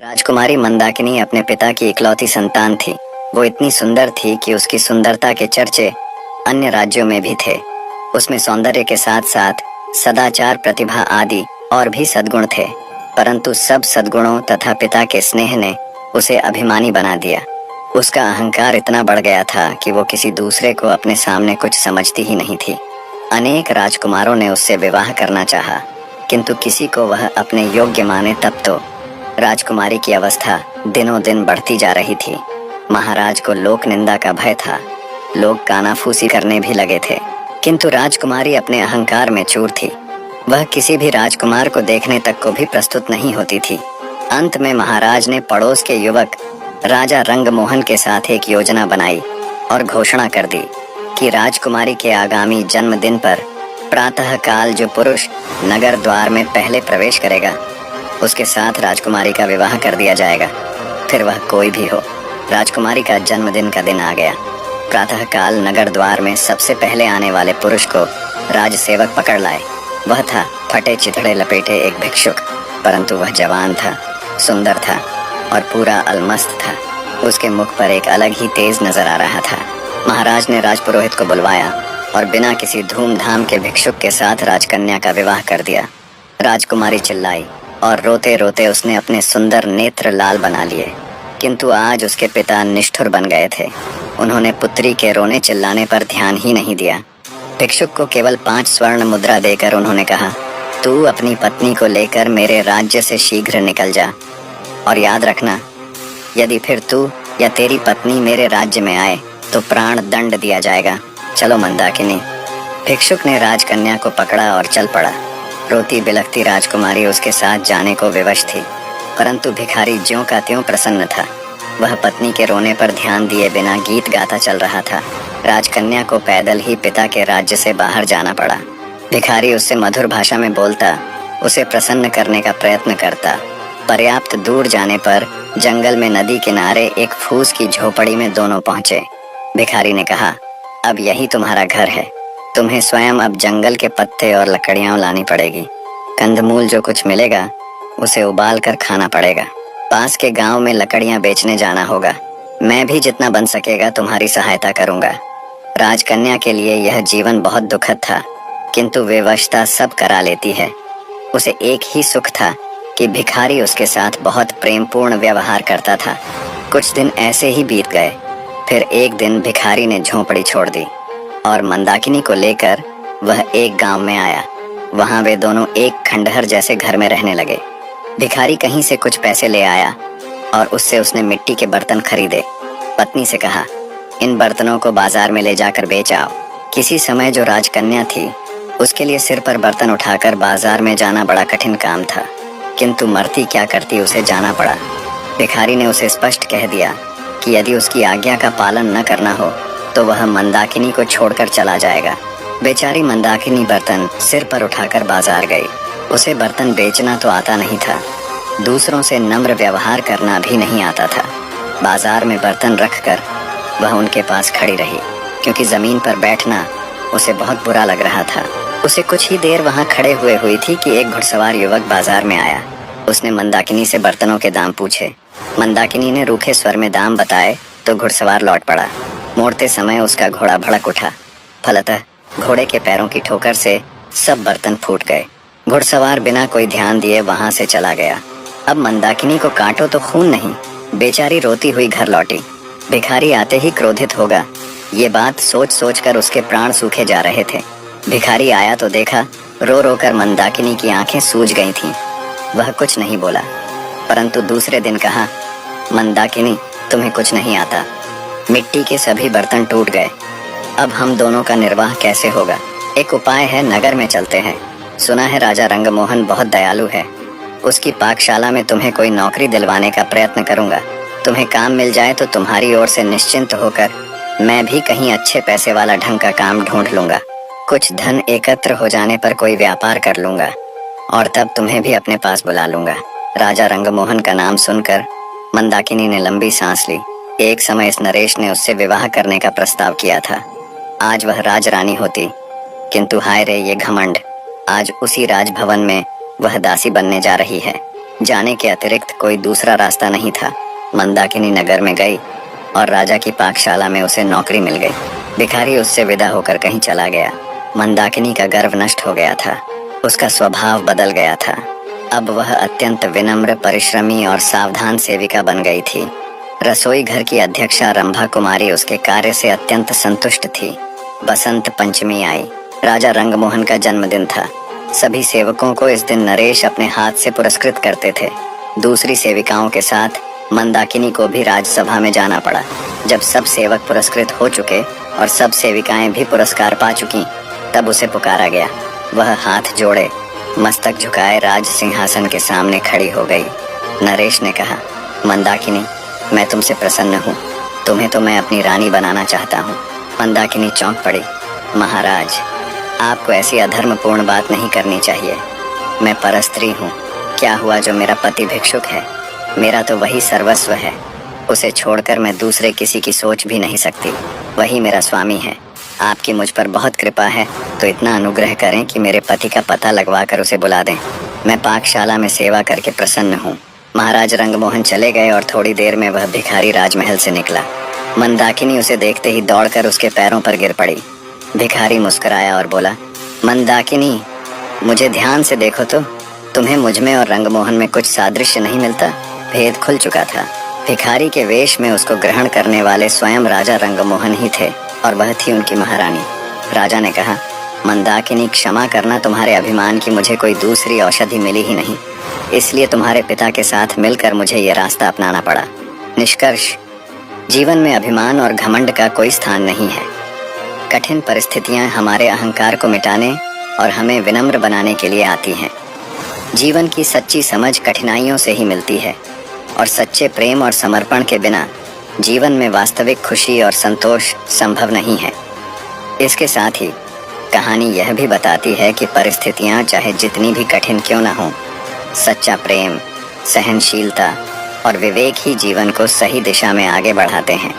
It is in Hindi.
राजकुमारी मंदाकिनी अपने पिता की इकलौती संतान थी। वो इतनी सुंदर थी कि उसकी सुंदरता के चर्चे अन्य राज्यों में भी थे। उसमें सौंदर्य के साथ साथ सदाचार, प्रतिभा आदि और भी सद्गुण थे, परंतु सब सद्गुणों तथा पिता के स्नेह ने उसे अभिमानी बना दिया। उसका अहंकार इतना बढ़ गया था कि वो किसी दूसरे को अपने सामने कुछ समझती ही नहीं थी। अनेक राजकुमारों ने उससे विवाह करना चाहा, किंतु किसी को वह अपने योग्य माने तब तो। राजकुमारी की अवस्था दिनों दिन बढ़ती जा रही थी। महाराज को लोक निंदा का भय था। लोग कानाफूसी करने भी लगे थे, किंतु राजकुमारी अपने अहंकार में चूर थी। वह किसी भी राजकुमार को देखने तक को भी प्रस्तुत नहीं होती थी। अंत में महाराज ने पड़ोस के युवक राजा रंगमोहन के साथ एक योजना बनाई और घोषणा कर दी कि राजकुमारी के आगामी जन्मदिन पर प्रातः काल जो पुरुष नगर द्वार में पहले प्रवेश करेगा, उसके साथ राजकुमारी का विवाह कर दिया जाएगा। फिर वह कोई भी हो। राजकुमारी का जन्मदिन का दिन आ गया। प्रातः काल नगर द्वार में सबसे पहले आने वाले पुरुष को राजसेवक पकड़ लाए। वह था फटे चिथड़े लपेटे एक भिक्षुक, परंतु वह जवान था, सुंदर था और पूरा अलमस्त था। उसके मुख पर एक अलग ही तेज नजर आ रहा था। महाराज ने राजपुरोहित को बुलवाया और बिना किसी धूमधाम के भिक्षुक के साथ राजकन्या का विवाह कर दिया। राजकुमारी चिल्लाई और रोते रोते उसने अपने सुंदर नेत्र लाल बना लिए, किंतु आज उसके पिता निष्ठुर बन गए थे। उन्होंने पुत्री के रोने चिल्लाने पर ध्यान ही नहीं दिया। भिक्षुक को केवल 5 स्वर्ण मुद्रा देकर उन्होंने कहा, तू अपनी पत्नी को लेकर मेरे राज्य से शीघ्र निकल जा, और याद रखना, यदि फिर तू या तेरी पत्नी मेरे राज्य में आए तो प्राण दंड दिया जाएगा। चलो मंदाकिनी। भिक्षुक ने राजकन्या को पकड़ा और चल पड़ा। रोती बिलखती राजकुमारी उसके साथ जाने को विवश थी, परंतु भिखारी ज्यों का त्यों प्रसन्न था। वह पत्नी के रोने पर ध्यान दिए बिना गीत गाता चल रहा था। राजकन्या को पैदल ही पिता के राज्य से बाहर जाना पड़ा। भिखारी उससे मधुर भाषा में बोलता, उसे प्रसन्न करने का प्रयत्न करता। पर्याप्त दूर जाने पर जंगल में नदी किनारे एक फूस की झोपड़ी में दोनों पहुंचे। भिखारी ने कहा, अब यही तुम्हारा घर है। तुम्हें स्वयं अब जंगल के पत्ते और लकड़ियां लानी पड़ेगी। कंदमूल जो कुछ मिलेगा उसे उबाल कर खाना पड़ेगा। पास के गांव में लकड़ियां बेचने जाना होगा। मैं भी जितना बन सकेगा तुम्हारी सहायता करूंगा। राजकन्या के लिए यह जीवन बहुत दुखद था, किंतु विवशता सब करा लेती है। उसे एक ही सुख था कि भिखारी उसके साथ बहुत प्रेमपूर्ण व्यवहार करता था। कुछ दिन ऐसे ही बीत गए। फिर एक दिन भिखारी ने झोंपड़ी छोड़ दी और मंदाकिनी को लेकर वह एक गांव में आया। वहां वे दोनों एक खंडहर जैसे घर में रहने लगे। भिखारी कहीं से कुछ पैसे ले आया और उससे उसने मिट्टी के बर्तन खरीदे। पत्नी से कहा, इन बर्तनों को बाजार में ले जाकर बेच आओ। किसी समय जो राजकन्या थी, उसके लिए सिर पर बर्तन उठाकर बाजार में जाना बड़ा कठिन काम था, किंतु मरती क्या करती, उसे जाना पड़ा। भिखारी ने उसे स्पष्ट कह दिया कि यदि उसकी आज्ञा का पालन न करना हो तो वह मंदाकिनी को छोड़कर चला जाएगा। बेचारी मंदाकिनी बर्तन सिर पर उठाकर बाजार गई। उसे बर्तन बेचना तो आता नहीं था, दूसरों से नम्र व्यवहार करना भी नहीं आता था। बाजार में बर्तन रखकर वह उनके पास खड़ी रही, क्योंकि जमीन पर बैठना उसे बहुत बुरा लग रहा था। उसे कुछ ही देर वहां खड़े हुए हुई थी कि एक घुड़सवार युवक बाजार में आया। उसने मंदाकिनी से बर्तनों के दाम पूछे। मंदाकिनी ने रूखे स्वर में दाम बताए तो घुड़सवार लौट पड़ा। मोड़ते समय उसका घोड़ा भड़क उठा। फलतः घोड़े के पैरों की ठोकर से सब बर्तन फूट गए। घुड़सवार बिना कोई ध्यान दिए वहां से चला गया। अब मंदाकिनी को काटो तो खून नहीं। बेचारी रोती हुई घर लौटी। भिखारी आते ही क्रोधित होगा, ये बात सोच सोच कर उसके प्राण सूखे जा रहे थे। भिखारी आया तो देखा रो रो कर मंदाकिनी की आंखें सूज गई थीं। वह कुछ नहीं बोला, परंतु दूसरे दिन कहा, मंदाकिनी, तुम्हें कुछ नहीं आता। मिट्टी के सभी बर्तन टूट गए। अब हम दोनों का निर्वाह कैसे होगा? एक उपाय है, नगर में चलते हैं। सुना है राजा रंगमोहन बहुत दयालु है। उसकी पाकशाला में तुम्हें कोई नौकरी दिलवाने का प्रयत्न करूंगा। तुम्हें काम मिल जाए तो तुम्हारी ओर से निश्चिंत होकर मैं भी कहीं अच्छे पैसे वाला ढंग का काम ढूंढ लूंगा। कुछ धन एकत्र हो जाने पर कोई व्यापार कर लूंगा और तब तुम्हें भी अपने पास बुला लूंगा। राजा रंगमोहन का नाम सुनकर मंदाकिनी ने लंबी सांस ली। एक समय इस नरेश ने उससे विवाह करने का प्रस्ताव किया था। आज वह राजरानी होती, किंतु हाय रे ये घमंड, आज उसी राजभवन में वह दासी बनने जा रही है। जाने के अतिरिक्त कोई दूसरा रास्ता नहीं था। मंदाकिनी नगर में गई और राजा की पाकशाला में उसे नौकरी मिल गई। भिखारी उससे विदा होकर कहीं चला गया। मंदाकिनी का गर्व नष्ट हो गया था, उसका स्वभाव बदल गया था। अब वह अत्यंत विनम्र, परिश्रमी और सावधान सेविका बन गई थी। रसोई घर की अध्यक्षा रंभा कुमारी उसके कार्य से अत्यंत संतुष्ट थी। बसंत पंचमी आई। राजा रंगमोहन का जन्मदिन था। सभी सेवकों को इस दिन नरेश अपने हाथ से पुरस्कृत करते थे। दूसरी सेविकाओं के साथ मंदाकिनी को भी राजसभा में जाना पड़ा। जब सब सेवक पुरस्कृत हो चुके और सब सेविकाएं भी पुरस्कार पा चुकी, तब उसे पुकारा गया। वह हाथ जोड़े, मस्तक झुकाए राज सिंहासन के सामने खड़ी हो गई। नरेश ने कहा, मंदाकिनी, मैं तुमसे प्रसन्न हूँ। तुम्हें तो मैं अपनी रानी बनाना चाहता हूँ। मंदाकिनी चौंक पड़ी। महाराज, आपको ऐसी अधर्मपूर्ण बात नहीं करनी चाहिए। मैं परस्त्री हूँ। क्या हुआ जो मेरा पति भिक्षुक है? मेरा तो वही सर्वस्व है। उसे छोड़कर मैं दूसरे किसी की सोच भी नहीं सकती। वही मेरा स्वामी है। आपकी मुझ पर बहुत कृपा है, तो इतना अनुग्रह करें कि मेरे पति का पता लगवा कर उसे बुला दें। मैं पाकशाला में सेवा करके प्रसन्न हूँ। महाराज रंगमोहन चले गए और थोड़ी देर में वह भिखारी राजमहल से निकला। मंदाकिनी उसे देखते ही दौड़कर उसके पैरों पर गिर पड़ी। भिखारी मुस्कुराया और बोला, मंदाकिनी, मुझे ध्यान से देखो तो तुम्हें मुझ में और रंगमोहन में कुछ सादृश्य नहीं मिलता। भेद खुल चुका था। भिखारी के वेश में उसको ग्रहण करने वाले स्वयं राजा रंगमोहन ही थे और वह थी उनकी महारानी। राजा ने कहा, मंदाकिनी, क्षमा करना, तुम्हारे अभिमान की मुझे कोई दूसरी औषधि मिली ही नहीं, इसलिए तुम्हारे पिता के साथ मिलकर मुझे ये रास्ता अपनाना पड़ा। निष्कर्ष, जीवन में अभिमान और घमंड का कोई स्थान नहीं है। कठिन परिस्थितियां हमारे अहंकार को मिटाने और हमें विनम्र बनाने के लिए आती हैं। जीवन की सच्ची समझ कठिनाइयों से ही मिलती है और सच्चे प्रेम और समर्पण के बिना जीवन में वास्तविक खुशी और संतोष संभव नहीं है। इसके साथ ही कहानी यह भी बताती है कि परिस्थितियां चाहे जितनी भी कठिन क्यों न हों, सच्चा प्रेम, सहनशीलता और विवेक ही जीवन को सही दिशा में आगे बढ़ाते हैं।